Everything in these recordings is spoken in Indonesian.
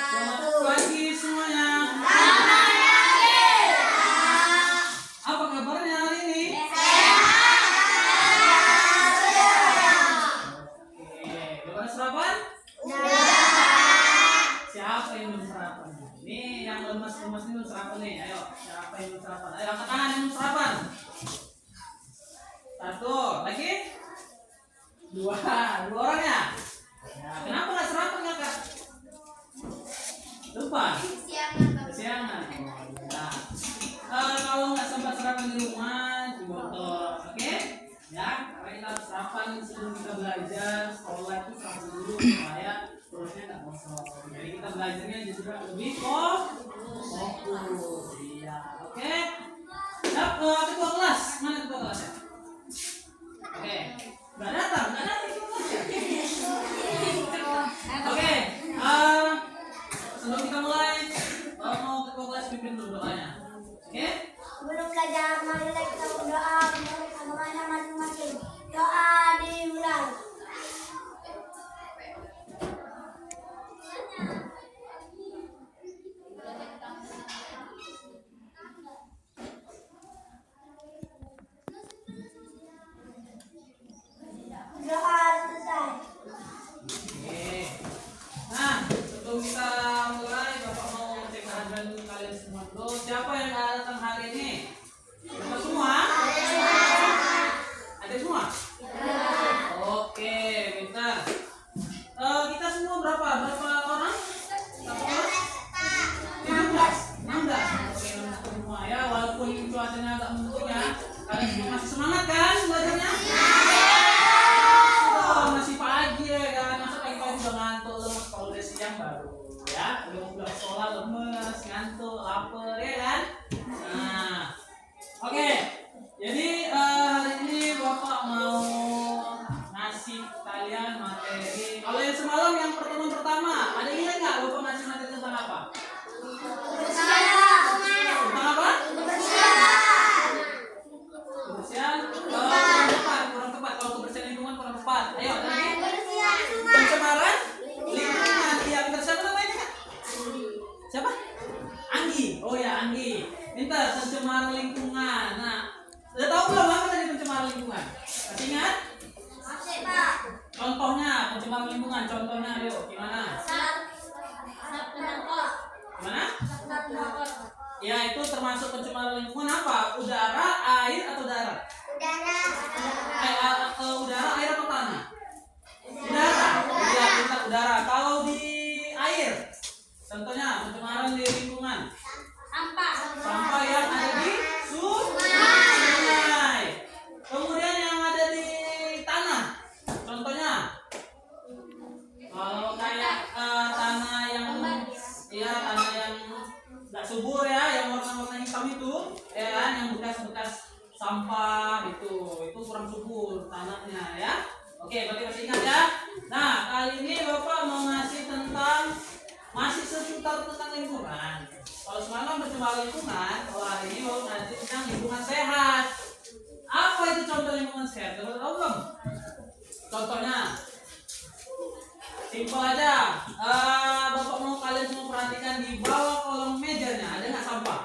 Selamat pagi semuanya. Apa kabarnya hari ini? Oke, udah sarapan? Siapa yang belum sarapan? Ini yang lemas-lemas ini belum sarapan nih. Ayo, siapa yang belum sarapan? Ayo angkat tangan yang belum sarapan. Satu, lagi? Dua orang ya? Nah, kenapa nggak sarapan kakak? Lupa? Kesiangan. Nah, kalau nggak sempat sarapan di rumah, di botol, oke? Ya, karena kita harus sarapan sebelum kita belajar. Sekolah itu sarapan dulu supaya perutnya nggak kosong. Jadi kita belajarnya juga lebih fokus. Iya, oke? Siap, ketua kelas. Mana ketua kelasnya? Oke, nggak datang ketua kelasnya. Oke, sebelum kita mulai, mau ketua kelas pimpin dulu doanya. Oke? Sebelum belajar, marilah kita berdoa menurut agamanya masing-masing. Doa dimulai. Doa selesai. Oke. Nah, sebelum kita mulai, Bapak mau cek kehadiran kalian semua dulu. Siapa yang nggak datang hari ini? Bapak semua? Ada semua? Oke, bentar. Kita semua berapa? Berapa orang? Berapa orang? 16. 16. Oke, 16 semua ya. Walaupun cuacanya agak mendung ya, kalian semua masih semangat kan belajarnya? Masih pagi ya kan, masa pagi-pagi udah ngantuk, lemes. Kalau udah siang baru ya, udah mau pulang sekolah lemes, ngantuk, lapar ya kan. Nah, oke. Jadi hari ini Bapak mau ngasih kalian materi. Kalau yang semalam yang pertemuan pertama, ada yang ingat nggak Bapak ngasih materi tentang apa? Tentang apa? Kebersihan. Kurang tepat. Kalau kebersihan lingkungan kurang tepat. Ayo, lagi. Pencemaran lingkungan. Iya, bentar, siapa namanya kak? Siapa? Anggi. Oh ya, Anggi. Bentar, pencemaran lingkungan. Nah, udah tahu belum apa tadi pencemaran lingkungan? Masih ingat? Masih, Pak. Contohnya pencemaran lingkungan. Contohnya, ayo, gimana? Gimana? Ya, itu termasuk pencemaran lingkungan apa? Udara, air, atau darat? Udara. Udara, air, atau tanah? Udara. Iya, kita udara. Kalau di air, contohnya pencemaran di lingkungan. Sampah yang ada di sungai. Kemudian yang ada di tanah. Contohnya, kalau kayak tanah yang nggak subur ya, yang warna-warna hitam itu, ya kan, yang bekas-bekas sampah itu kurang subur tanahnya ya. Oke, berarti masih ingat ya. Nah, kali ini Bapak mau ngasih tentang masih seputar tentang lingkungan. Kalau semalam pencemaran lingkungan, kalau hari ini Bapak ngasih tentang lingkungan sehat. Apa itu contoh lingkungan sehat? Bapak tahu belum? Contohnya, simpel aja. Bapak mau kalian semua perhatikan di bawah kolong mejanya ada nggak sampah?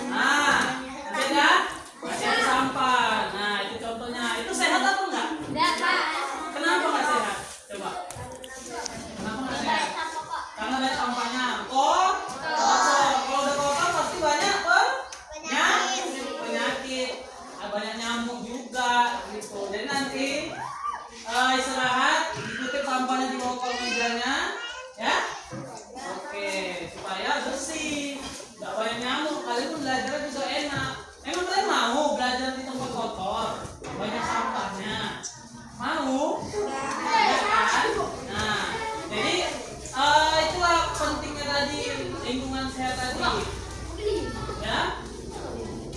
Nah, ada? Masih ada sampah. Nah, itu contohnya. Itu sehat atau enggak? Kenapa nggak sehat? Coba. Kenapa nggak sehat? Karena ada sampahnya. Kotor. Kalau udah kotor pasti banyak penyakit. Banyak nyamuk juga gitu. Jadi nanti istirahat, dikutip sampahnya di bawah kolong mejanya, ya. Oke, supaya bersih, nggak banyak nyamuk. Kalian pun belajar juga enak. Emang kalian mau belajar di tempat kotor, banyak sampahnya? Mau? Ya kan? Nah, jadi itulah pentingnya tadi lingkungan sehat tadi, ya.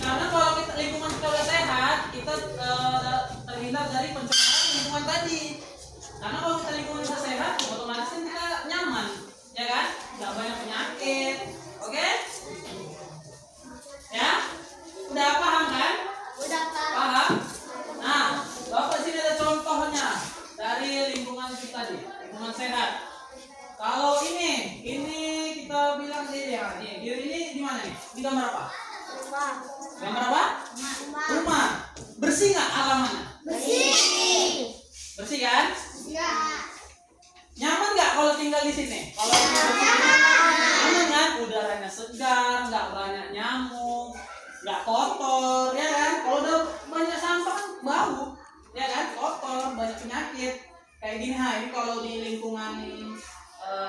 Karena kalau kita lingkungan kita udah sehat, kita terhindar dari pencemaran lingkungan tadi. Karena kalau kita lingkungan kita sehat, otomatis kan kita nyaman, ya kan? Nggak banyak penyakit, oke? Ya, udah paham kan? Udah, Pak. Paham? Nah, Bapak sini ada contohnya dari lingkungan kita tadi, lingkungan lingkungan sehat. Kalau ini kita bilang ini di mana nih? Di gambar apa? Gambar apa? Rumah. Bersih nggak halamannya? Bersih. Bersih kan? Ya. Nyaman nggak kalau tinggal di sini? Kalau tinggal di sini, nyaman kan? Udaranya segar, nggak banyak nyamuk, nggak kotor, ya kan? Kalau udah banyak sampah kan bau, ya kan? Kotor, banyak penyakit. Kayak gini, ini kalau di lingkungan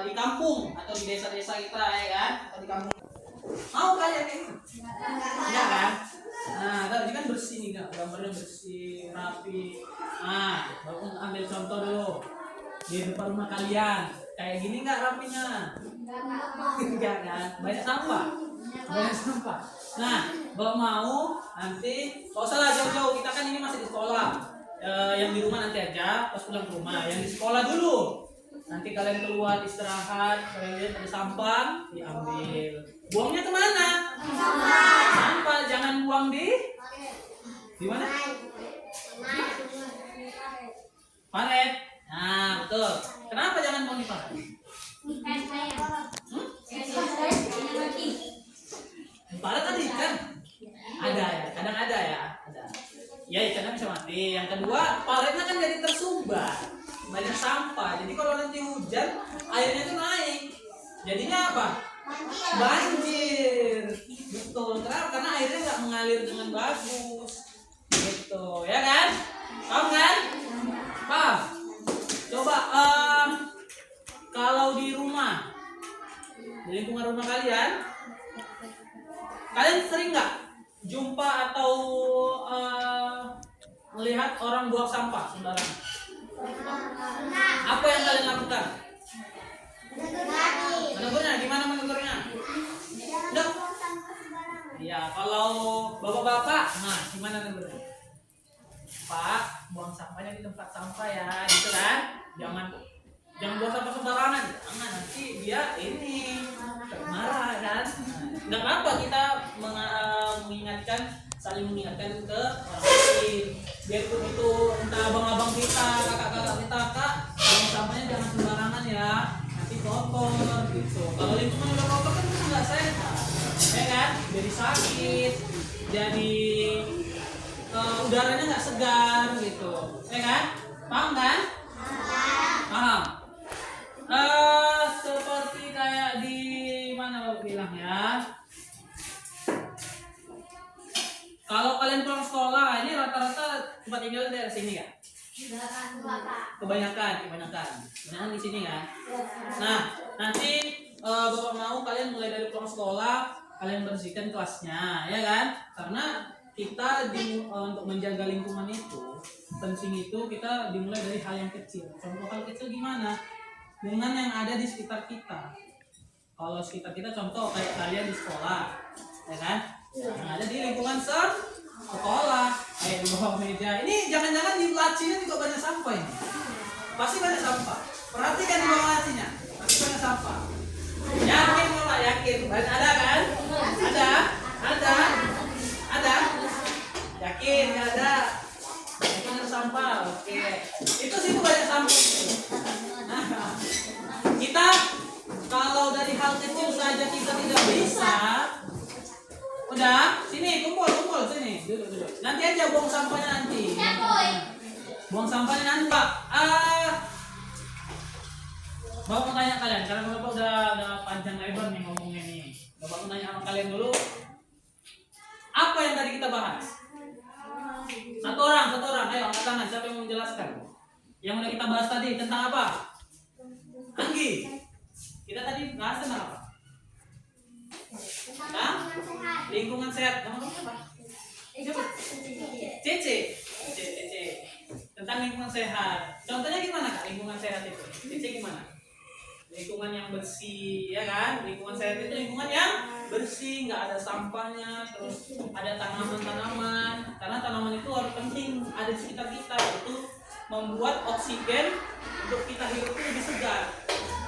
di kampung atau di desa-desa kita, ya kan? Atau di kampung. Mau kalian kayak gitu? Enggak kan? Nah, tadi kan bersih nih, gambarnya bersih, rapi. Nah, baru ambil contoh dulu di depan rumah kalian. Kayak gini nggak rapinya? Enggak kan? Banyak sampah. Banyak sampah. Nah, bapak mau nanti, kalau salah jauh-jauh, kita kan ini masih di sekolah. Yang di rumah nanti aja, pas pulang ke rumah. Yang di sekolah dulu. Nanti kalian keluar istirahat, kalian lihat ada sampah, diambil. Buangnya kemana? Sampah, jangan buang di mana? Paret. Nah, betul. Kenapa jangan buang di paret? Di paret ada ikan? Ada ya, kadang ada ya. Ada. Ya ikannya bisa mati. Yang kedua, paretnya kan jadi tersumbat. Banyak sampah. Jadi kalau nanti hujan, airnya itu naik. Jadinya apa? Banjir. Betul. Kenapa? Karena airnya nggak mengalir dengan bagus. Gitu, ya kan? Paham kan? Paham? Coba kalau di rumah, di lingkungan rumah kalian sering nggak jumpa atau melihat orang buang sampah sembarangan? Apa yang kalian lakukan? Menegurnya, gimana menegurnya? Enggak. Ya, kalau bapak-bapak, nah gimana menegurnya? Pak, buang sampahnya di tempat sampah ya, gitu kan? Jangan buang sampah sembarangan, jangan nanti dia ini marah kan? Nggak apa kita saling mengingatkan ke orang lain. Biarpun itu entah abang-abang kita, kakak-kakak kita, buang sampahnya jangan sembarangan ya, nanti kotor gitu. Kalau lingkungan udah kotor kan itu nggak sehat, ya kan? Jadi sakit, jadi udaranya nggak segar gitu, ya kan? Paham kan? Paham. Seperti kayak di mana bapak bilang ya. Kalau kalian pulang sekolah, ini rata-rata tempat tinggal daerah sini ya? Kebanyakan di sini kan? Nah, nanti bapak mau kalian mulai dari pulang sekolah, kalian bersihkan kelasnya, ya kan? Karena kita untuk menjaga lingkungan itu penting, itu kita dimulai dari hal yang kecil. Contoh hal kecil gimana? Dengan yang ada di sekitar kita. Kalau sekitar kita, contoh kayak kalian di sekolah, ya kan? Yang ada di lingkungan sekolah, kayak di bawah meja. Ini jangan-jangan di lacinya juga banyak sampah ini. Pasti banyak sampah. Perhatikan di bawah lacinya, pasti banyak sampah. Yakin Bapak? Yakin? Banyak ada kan? Ada. Yakin nggak ada? Yakin ada sampah? Oke. Itu situ banyak sampah. Nah, kita kalau dari hal kecil saja kita tidak bisa. Udah, sini kumpul sini, duduk. Nanti aja buang sampahnya nanti. Buang sampahnya nanti, Pak. Bapak mau tanya kalian, karena Bapak udah panjang lebar nih ngomongnya nih. Bapak mau tanya sama kalian dulu. Apa yang tadi kita bahas? Satu orang, ayo angkat tangan. Siapa yang mau menjelaskan? Yang udah kita bahas tadi tentang apa? Anggi. Kita tadi bahas tentang apa? Lingkungan sehat. Nama kamu siapa? Cece. Tentang lingkungan sehat. Contohnya gimana Kak lingkungan sehat itu? Cece gimana? Lingkungan yang bersih, ya kan? Lingkungan sehat itu lingkungan yang bersih, nggak ada sampahnya, terus ada tanaman-tanaman. Karena tanaman itu harus penting ada di sekitar kita, itu membuat oksigen untuk kita hidup itu lebih segar.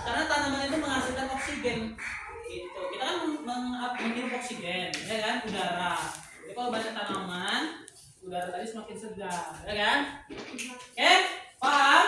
Karena tanaman itu menghasilkan oksigen. Gitu. Kita kan menghirup oksigen, ya kan? Udara. Jadi kalau banyak tanaman, udara tadi semakin segar, ya kan? Paham?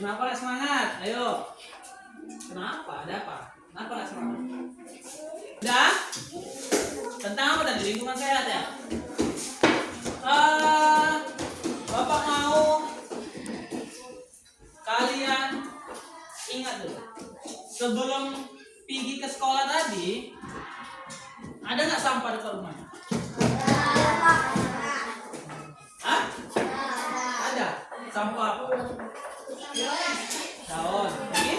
Kenapa nggak semangat? Ayo. Kenapa? Ada apa? Kenapa nggak semangat? Udah? Tentang apa tadi? Lingkungan sehat ya? Bapak mau kalian ingat dulu. Sebelum pergi ke sekolah tadi, ada nggak sampah dekat rumahnya? Hah? Ada. Sampah apa? Daun. Lagi?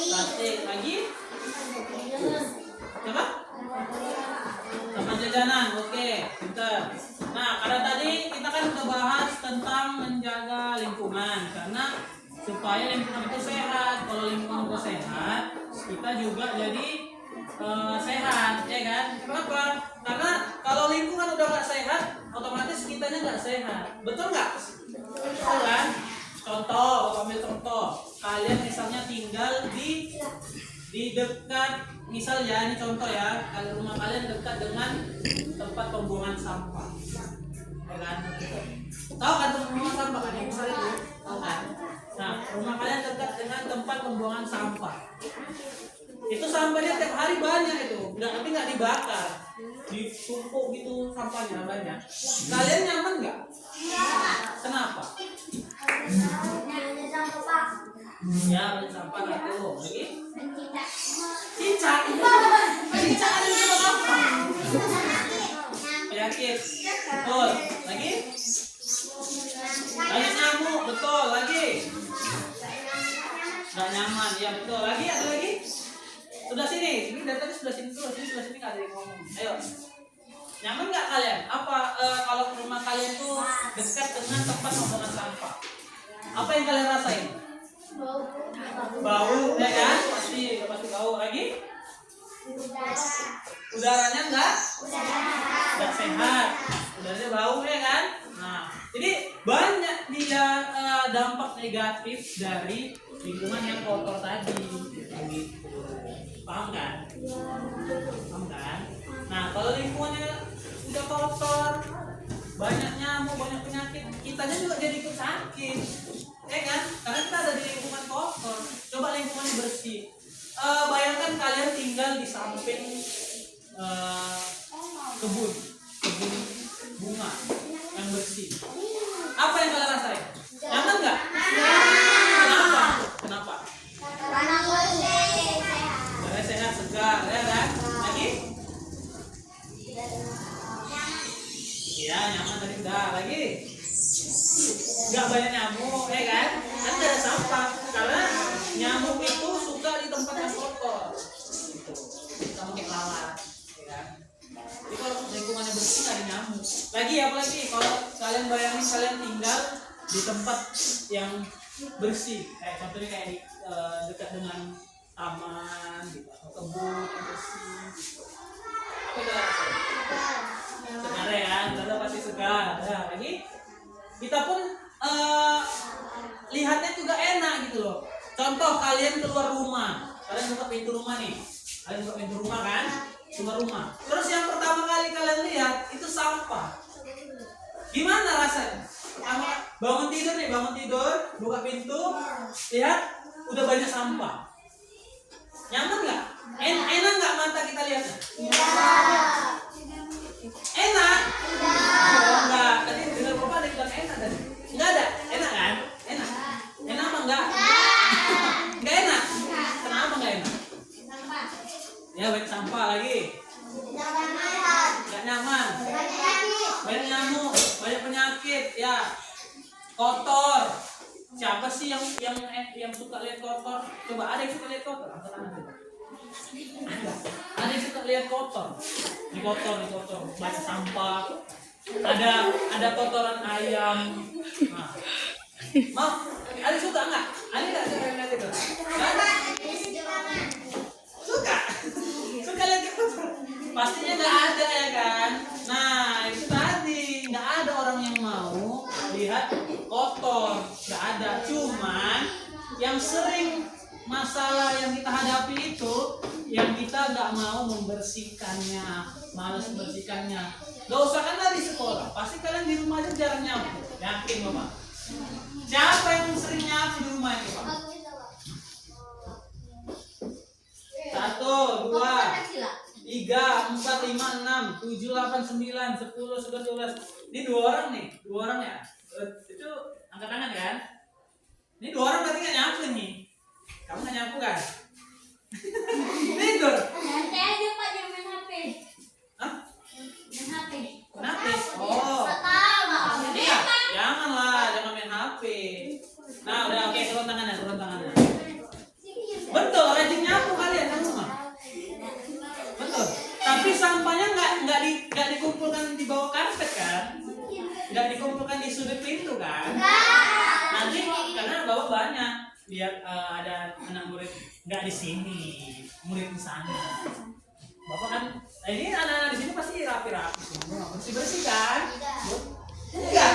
Plastik. Lagi? Coba? Sampah jajanan. Oke, pintar. Nah, karena tadi kita kan udah bahas tentang menjaga lingkungan, karena supaya lingkungan itu sehat. Kalau lingkungan itu sehat, kita juga jadi sehat, ya kan? Kenapa? Karena kalau lingkungan udah nggak sehat, otomatis kitanya nggak sehat. Betul nggak? Betul kan? Contoh, ambil contoh. Kalian misalnya tinggal di dekat, misal ya, ini contoh ya, kalau rumah kalian dekat dengan tempat pembuangan sampah, ya kan? Tahu kan tempat pembuangan sampah kan yang besar itu, tahu kan? Nah, rumah kalian dekat dengan tempat pembuangan sampah. Itu sampahnya tiap hari banyak itu, tapi nggak dibakar, ditumpuk gitu sampahnya banyak. Kalian nyaman nggak? Kenapa? Ya, banyak sampah nggak tuh. Lagi? Cicak. Cicak ada di apa? Penyakit. Betul. Lagi? Banyak nyamuk. Betul. Lagi? Nggak nyaman. Ya betul. Lagi? Ada lagi? Sudah sini. Ini dari tadi sudah sini tuh. Sudah sini nggak ada yang ngomong. Ayo. Nyaman nggak kalian? Apa kalau rumah kalian tuh dekat dengan tempat pembuangan sampah? Apa yang kalian rasain? Bau, ya kan? Pasti bau. Lagi? Udaranya enggak sehat. Udaranya bau, ya kan? Nah, jadi banyak dia dampak negatif dari lingkungan yang kotor tadi. Gitu. Paham kan? Paham kan? Nah, kalau lingkungannya udah kotor, banyak nyamuk, banyak penyakit, kitanya juga jadi ikut sakit. Ya kan? Karena kita ada di lingkungan kotor. Coba lingkungannya bersih. Bayangkan kalian tinggal di samping kebun bunga yang bersih. Apa yang kalian rasain? Nyaman nggak? Kenapa? Karena sehat, segar, ya kan? Lagi? Iya, nyaman tadi udah. Lagi? Nggak banyak nyamuk, ya kan? Kan nggak ada sampah. Karena nyamuk itu suka di tempat yang kotor. Gitu. Kita pakai lalat, ya kan? Jadi kalau lingkungannya bersih nggak ada nyamuk. Lagi apa lagi? Kalau kalian bayangin kalian tinggal di tempat yang bersih, kayak contohnya kayak di, dekat dengan taman, gitu, atau kebun yang bersih. Gitu. Apa itu rasanya? Segar ya, kita pasti segar. Nah, lagi kita pun lihatnya juga enak gitu loh. Contoh kalian keluar rumah, kalian buka pintu rumah nih, kalian buka pintu rumah kan, keluar rumah. Terus yang pertama kali kalian lihat itu sampah. Gimana rasanya? Bangun tidur, buka pintu, lihat udah banyak sampah. Nyaman nggak? Enak nggak mata kita lihatnya? Enak? Enggak. Tadi dengar bapak ada yang bilang enak tadi. Enggak ada. Enak kan? Enak. Enak apa enggak? Enggak enak. Kenapa enggak enak? Ya banyak sampah lagi. Enggak nyaman. Banyak nyamuk, banyak penyakit, ya. Kotor. Siapa sih yang suka lihat kotor? Coba ada yang suka lihat kotor? Angkat tangan coba. Ada yang suka lihat kotor. Ini kotor, banyak sampah. Ada kotoran ayam. Nah. Mau? Ada suka nggak? Ada nggak suka lihat itu? Suka? Suka lihat kotor? Pastinya nggak ada ya kan? Nah itu tadi nggak ada orang yang mau lihat kotor, nggak ada. Cuman yang sering masalah yang kita hadapi itu yang kita nggak mau membersihkannya, malas membersihkannya. Gak usah kan di sekolah, pasti kalian di rumah aja jarang nyamuk. Yakin bapak? Siapa yang sering nyapu di rumah ini, Pak? 1, 2, 3, 4, 5, 6, 7, 8, 9, 10, 11, 12. Ini 2 orang nih, 2 orang ya. Itu angkat tangan kan? Ini 2 orang berarti nggak nyapu nih. Kamu nggak nyapu kan? Tidur. Nanti aja Pak jangan main HP. Hah? Main HP. Kenapa? Oh. Iya, janganlah, jangan main HP. Nah, udah oke, turun tangannya, turun tangannya. Betul, rajin nyapu kalian di rumah. Betul. Tapi sampahnya nggak dikumpulkan di bawah karpet kan? Nggak dikumpulkan di sudut pintu kan? Nanti karena bawa banyak, biar ada anak murid nggak di sini, murid di sana. Bapak kan, ini anak-anak di sini pasti rapi-rapi semua, bersih-bersih kan? Enggak.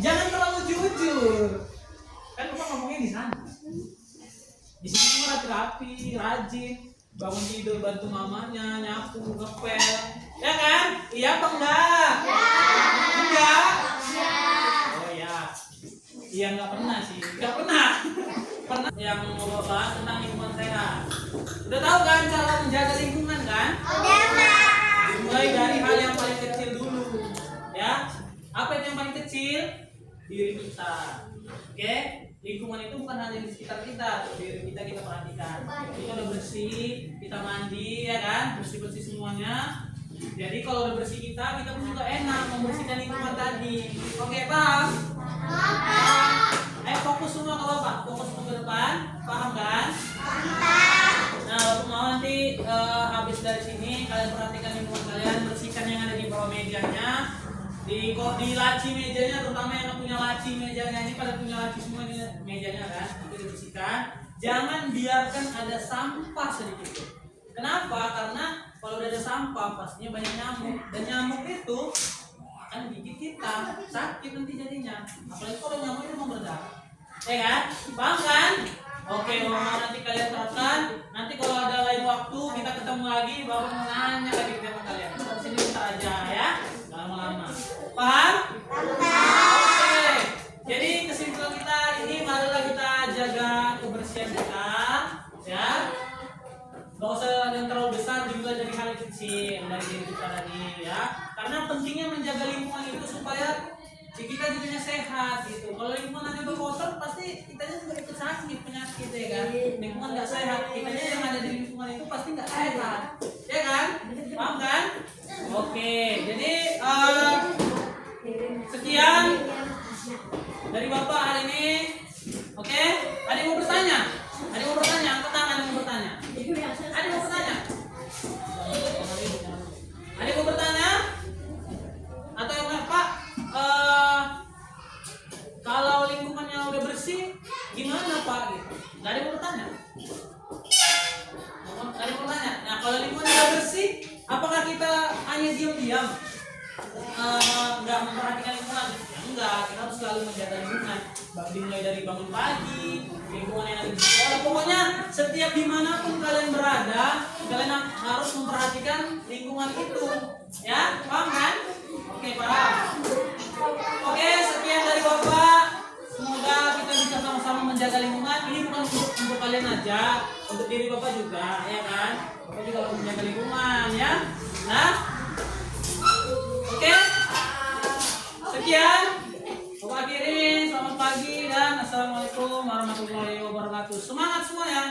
Jangan terlalu jujur. Kan Bapak ngomongnya di sana. Di sini semua rapi-rapi, rajin, bangun tidur bantu mamanya, nyapu, ngepel. Ya kan? Iya apa enggak? Enggak. Oh ya. Iya enggak pernah sih. Enggak pernah. Pernah yang mau bahas tentang lingkungan sehat. Udah tahu kan cara menjaga lingkungan kan? Mulai dari hal yang paling kecil dulu. Ya. Apa itu yang paling kecil? Diri kita. Oke? Lingkungan itu bukan hanya di sekitar kita, diri kita perhatikan. Kita udah bersih, kita mandi ya kan, bersih semuanya. Jadi kalau udah bersih kita pun juga enak membersihkan lingkungan tadi. Oke, paham? Ayo fokus semua ke Bapak, fokus ke depan, paham kan? Nah, Bapak mau nanti habis dari sini kalian perhatikan lingkungan kalian, bersihkan yang ada di bawah mejanya. Di laci mejanya, terutama yang punya laci mejanya ini, pada punya laci semua ini mejanya kan, itu dibersihkan. Jangan biarkan ada sampah sedikit pun. Kenapa? Karena kalau udah ada sampah pastinya banyak nyamuk, dan nyamuk itu akan gigit kita, sakit nanti jadinya. Apalagi kalau nyamuk itu mau berdarah, ya kan? Paham kan? Oke, mau nanti kalian terapkan. Nanti kalau ada lain waktu kita ketemu lagi, baru mau nanya lagi ke kalian. Di sini kita aja ya, jangan lama-lama. Paham? Oke. Jadi kesimpulan kita ini, marilah kita jaga kebersihan kita, ya. Gak usah yang terlalu besar, juga dari hal kecil dari diri kita tadi, ya. Karena pentingnya menjaga lingkungan itu supaya kita jadinya sehat gitu. Kalau lingkungannya udah kotor, pasti kitanya juga ikut sakit, penyakit ya kan. Lingkungan nggak sehat, kitanya yang ada di lingkungan itu pasti nggak sehat, ya kan? Paham kan? Oke, jadi sekian dari Bapak hari ini. Oke, ada yang mau bertanya? Ada yang mau bertanya? Angkat tangan, ada yang mau bertanya? Ada yang mau bertanya? Ada yang mau bertanya? Atau yang lain, Pak? Kalau lingkungannya udah bersih, gimana Pak? Gitu. Gak ada yang mau bertanya? Gak ada yang mau bertanya? Nah, kalau lingkungannya udah bersih, apakah kita hanya diam-diam? Nggak memperhatikan lingkungan? Ya enggak, kita harus selalu menjaga lingkungan. Dimulai dari bangun pagi, lingkungan yang ada di sekolah. Pokoknya setiap dimanapun kalian berada, kalian harus memperhatikan lingkungan itu. Ya, paham kan? Oke, paham. Oke, sekian dari Bapak. Semoga kita bisa sama-sama menjaga lingkungan. Ini bukan untuk kalian aja, untuk diri Bapak juga, ya kan? Bapak juga harus menjaga lingkungan, ya. Nah, oke. Sekian. Bapak akhiri. Selamat pagi dan assalamualaikum warahmatullahi wabarakatuh. Semangat semua ya.